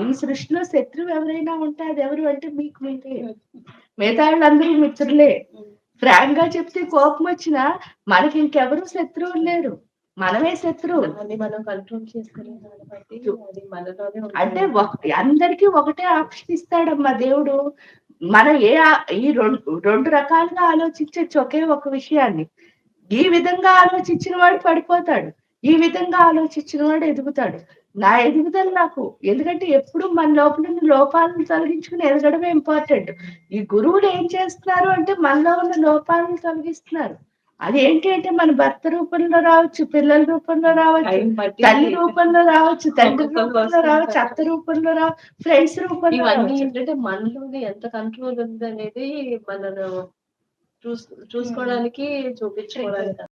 ఈ సృష్టిలో శత్రువు ఎవరైనా ఉంటే అది ఎవరు అంటే మీకు మీరే. మిగతా వాళ్ళందరూ మిత్రులే. ఫ్రాంక్ గా చెప్తే కోపం వచ్చినా మనకి ఇంకెవరు శత్రువులు లేరు. మనమే శత్రువు. దాన్ని మనం కంట్రోల్ చేసుకునే దాన్ని బట్టి అది మనలోనే అంటే అందరికీ ఒకటే ఆప్షన్ ఇస్తాడమ్మా దేవుడు. మనం ఈ రెండు రకాలుగా ఆలోచించచ్చు ఒకే ఒక విషయాన్ని. ఈ విధంగా ఆలోచించిన వాడు పడిపోతాడు. ఈ విధంగా ఆలోచించిన వాడు ఎదుగుతాడు. నా ఎదుగుదల నాకు ఎందుకంటే ఎప్పుడు మన లోపల ఉన్న లోపాలను తొలగించుకుని ఎదగడమే ఇంపార్టెంట్. ఈ గురువులు ఏం చేస్తున్నారు అంటే మనలో ఉన్న లోపాలను తొలగిస్తున్నారు. అది ఏంటి అంటే మన భర్త రూపంలో రావచ్చు, పిల్లల రూపంలో రావచ్చు, తల్లి రూపంలో రావచ్చు, తండ్రి రూపంలో రావచ్చు, అత్త రూపంలో రావచ్చు, ఫ్రెండ్స్ రూపంలో ఇవన్నీ రావచ్చు. ఏంటంటే మనలోనే ఎంత కంట్రోల్ ఉంది అనేది మనను చూసుకోవడానికి చూపించుకోవడానికి